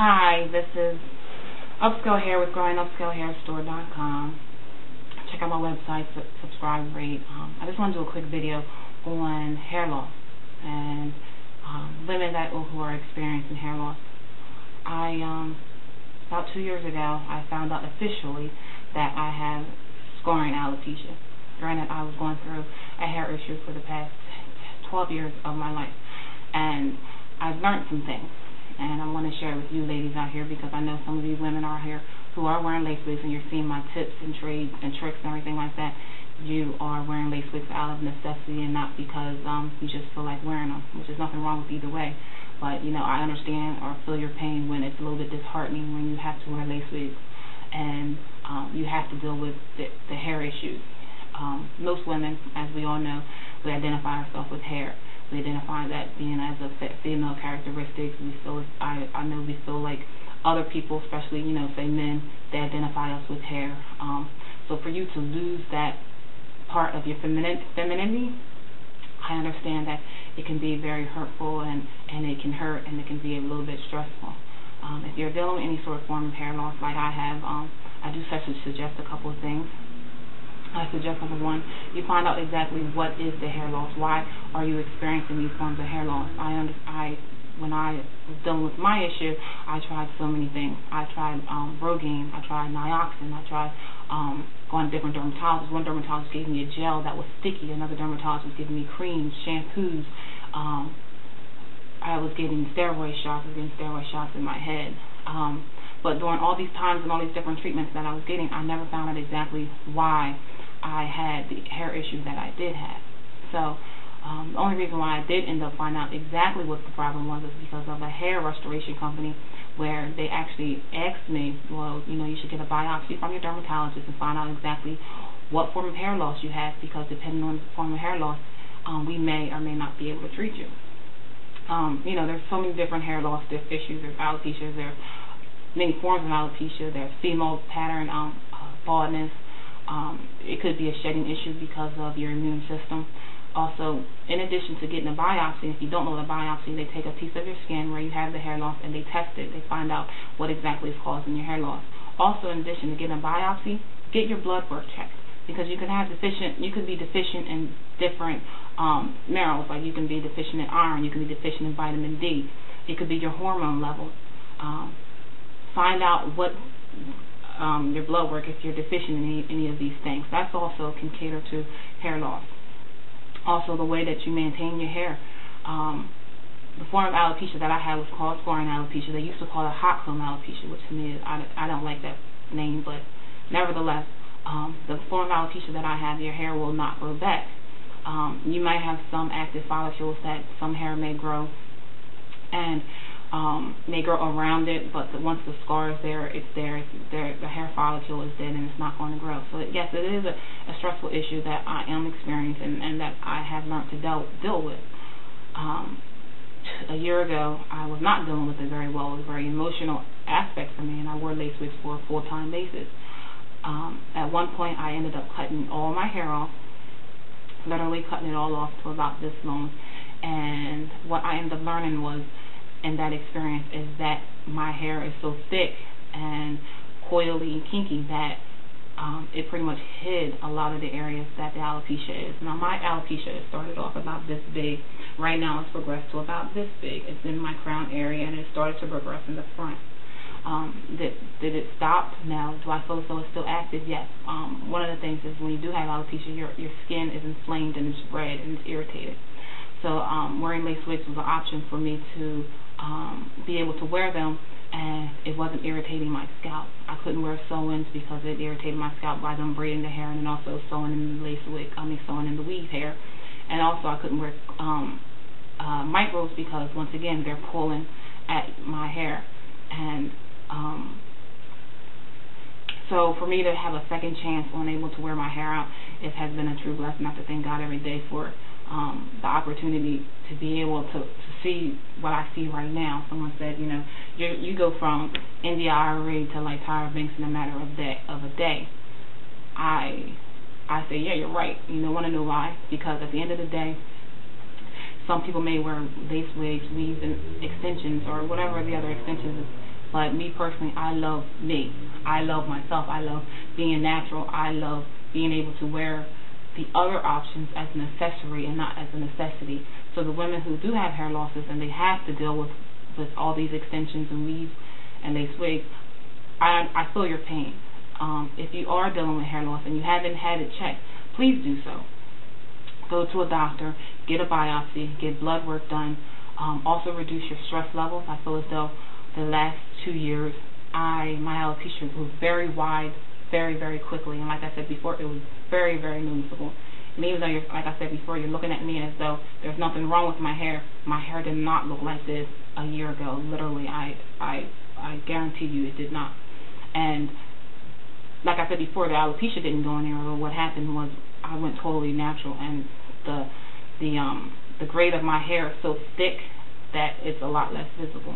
Hi, this is Upscale Hair with GrowingUpscaleHairStore.com. Check out my website, subscribe, rate. I just want to do a quick video on hair loss and women who are experiencing hair loss. About 2 years ago, I found out officially that I have scoring alopecia. Granted, I was going through a hair issue for the past 12 years of my life, and I've learned some things, and I want to share it with you ladies out here, because I know some of you women are here who are wearing lace wigs, and you're seeing my tips and trades and tricks and everything like that. You are wearing lace wigs out of necessity and not because you just feel like wearing them, which is nothing wrong with either way. But, you know, I understand or feel your pain when it's a little bit disheartening when you have to wear lace wigs and you have to deal with the hair issues. Most women, as we all know, we identify ourselves with hair. We identify that being as a female characteristic. I know we feel like other people, especially, you know, say men, they identify us with hair. So for you to lose that part of your femininity, I understand that it can be very hurtful and it can hurt and it can be a little bit stressful. If you're dealing with any sort of form of hair loss like I have, I do suggest a couple of things. I suggest, number one, you find out exactly what is the hair loss. Why are you experiencing these forms of hair loss? When I was dealing with my issue, I tried so many things. I tried Rogaine, I tried Nioxin, I tried going to different dermatologists. One dermatologist gave me a gel that was sticky. Another dermatologist was giving me creams, shampoos. I was getting steroid shots. In my head. But during all these times and all these different treatments that I was getting, I never found out exactly why I had the hair issue that I did have. So the only reason why I did end up finding out exactly what the problem was is because of a hair restoration company where they actually asked me, well, you know, you should get a biopsy from your dermatologist and find out exactly what form of hair loss you have, because depending on the form of hair loss, we may or may not be able to treat you. You know, there's so many different hair loss issues. There's alopecia, there's many forms of alopecia, there's female pattern baldness. It could be a shedding issue because of your immune system. Also, in addition to getting a biopsy, if you don't know the biopsy, they take a piece of your skin where you have the hair loss and they test it. They find out what exactly is causing your hair loss. Also, in addition to getting a biopsy, get your blood work checked, because you could be deficient in different minerals. Like you can be deficient in iron, you can be deficient in vitamin D. It could be your hormone levels. Find out what your blood work, if you're deficient in any of these things. That's also can cater to hair loss. Also, the way that you maintain your hair. The form of alopecia that I had was called scoring alopecia. They used to call it hot comb alopecia, which to me, I don't like that name, but nevertheless, the form of alopecia that I have, your hair will not grow back. You might have some active follicles that some hair may grow, and may grow around it, but once the scar is there, it's there. The hair follicle is dead and it's not going to grow. So yes, it is a stressful issue that I am experiencing and that I have learned to deal with. A year ago, I was not dealing with it very well. It was a very emotional aspect for me, and I wore lace wigs for a full-time basis. At one point, I ended up cutting all my hair off, literally cutting it all off to about this long. And what I ended up learning was, in that experience, is that my hair is so thick and coily and kinky that it pretty much hid a lot of the areas that the alopecia is. Now, my alopecia started off about this big. Right now, it's progressed to about this big. It's in my crown area, and it started to progress in the front. Did it stop? No. Do I feel as though it's still active? Yes. One of the things is when you do have alopecia, your skin is inflamed and it's red and it's irritated. So wearing lace wigs was an option for me to be able to wear them, and it wasn't irritating my scalp. I couldn't wear sew-ins because it irritated my scalp by them braiding the hair and then also sewing in the sewing in the weave hair. And also I couldn't wear micros because, once again, they're pulling at my hair. And so for me to have a second chance on able to wear my hair out, it has been a true blessing. I have to thank God every day for the opportunity to be able to see what I see right now. Someone said, you know, you go from India Ari to like Tyra Banks in a matter of a day. I say, yeah, you're right. You know, want to know why? Because at the end of the day, some people may wear lace wigs, weaves, and extensions, or whatever the other extensions But me personally, I love me. I love myself. I love being natural. I love being able to wear the other options as an accessory and not as a necessity. So the women who do have hair losses and they have to deal with all these extensions and weaves and lace wigs, I feel your pain. If you are dealing with hair loss and you haven't had it checked, please do so. Go to a doctor, get a biopsy, get blood work done. Also reduce your stress levels. I feel as though the last 2 years, my alopecia grew very wide, very, very quickly. And like I said before, it was very, very noticeable. And even though, like I said before, you're looking at me as though there's nothing wrong with my hair did not look like this a year ago. Literally, I guarantee you it did not. And like I said before, the alopecia didn't go anywhere. But what happened was I went totally natural, and the grade of my hair is so thick that it's a lot less visible.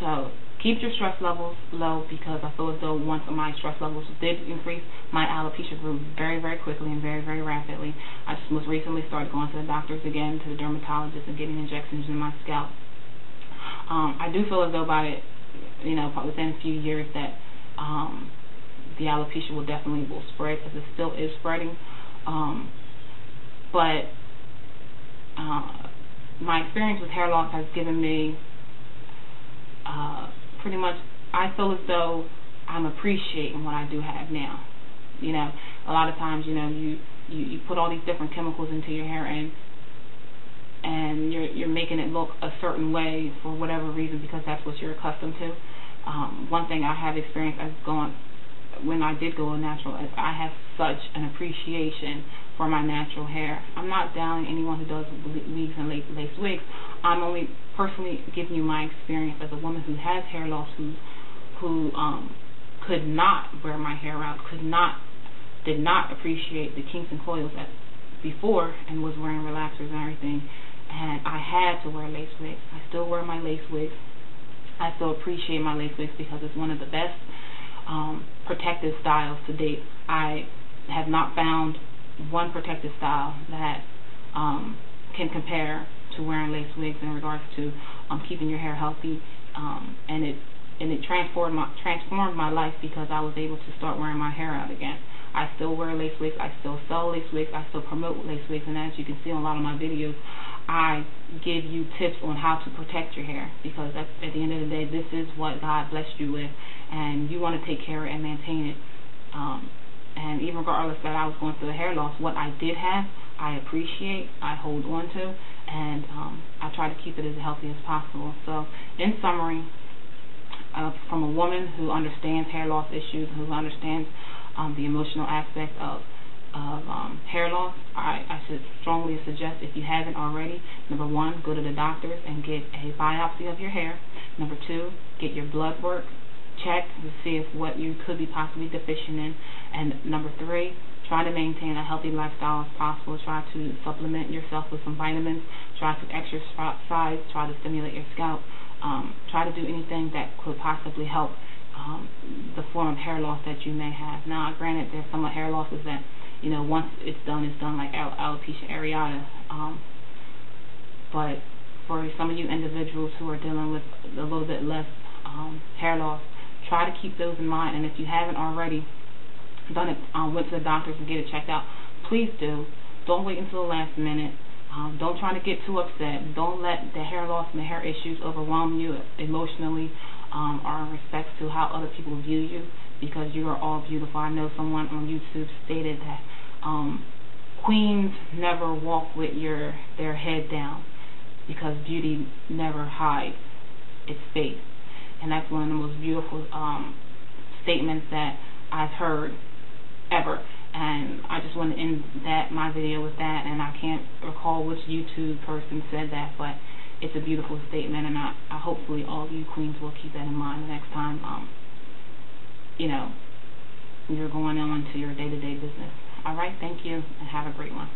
So keep your stress levels low, because I feel as though once my stress levels did increase, my alopecia grew very, very quickly and very, very rapidly. I just most recently started going to the doctors again, to the dermatologist, and getting injections in my scalp. I do feel as though by, within a few years that the alopecia will definitely spread, because it still is spreading. But my experience with hair loss has given me pretty much, I feel as though I'm appreciating what I do have now. A lot of times, you put all these different chemicals into your hair, and you're making it look a certain way for whatever reason, because that's what you're accustomed to. One thing I have experienced when I did go natural is I have such an appreciation for my natural hair. I'm not downing anyone who does wigs and lace wigs. I'm only personally giving you my experience as a woman who has hair loss, who could not wear my hair out, did not appreciate the kinks and coils before, and was wearing relaxers and everything, and I had to wear lace wigs. I still wear my lace wigs. I still appreciate my lace wigs because it's one of the best protective styles to date. I have not found one protective style that can compare to wearing lace wigs in regards to keeping your hair healthy, and it transformed my life, because I was able to start wearing my hair out again. I still wear lace wigs. I still sell lace wigs. I still promote lace wigs, and as you can see in a lot of my videos, I give you tips on how to protect your hair, because at the end of the day, this is what God blessed you with, and you want to take care of it and maintain it. And even regardless that I was going through the hair loss, what I did have, I appreciate, I hold on to, and I try to keep it as healthy as possible. So, in summary, from a woman who understands hair loss issues, who understands the emotional aspect of hair loss, I should strongly suggest, if you haven't already, number one, go to the doctors and get a biopsy of your hair. Number two, get your blood work checked to see if what you could be possibly deficient in. And number three, try to maintain a healthy lifestyle as possible. Try to supplement yourself with some vitamins. Try to exercise. Try to stimulate your scalp. Try to do anything that could possibly help the form of hair loss that you may have. Now, granted, there's some hair losses that, once it's done, like alopecia areata. But for some of you individuals who are dealing with a little bit less hair loss, try to keep those in mind. And if you haven't already done it, went to the doctors and get it checked out, please do. Don't wait until the last minute. Don't try to get too upset. Don't let the hair loss and the hair issues overwhelm you emotionally, or in respect to how other people view you, because you are all beautiful. I know someone on YouTube stated that queens never walk with their head down, because beauty never hides its face. And that's one of the most beautiful statements that I've heard ever. And I just want to end my video with that, and I can't recall which YouTube person said that, but it's a beautiful statement, and I hopefully all of you queens will keep that in mind the next time you're going on to your day-to-day business. All right, thank you, and have a great one.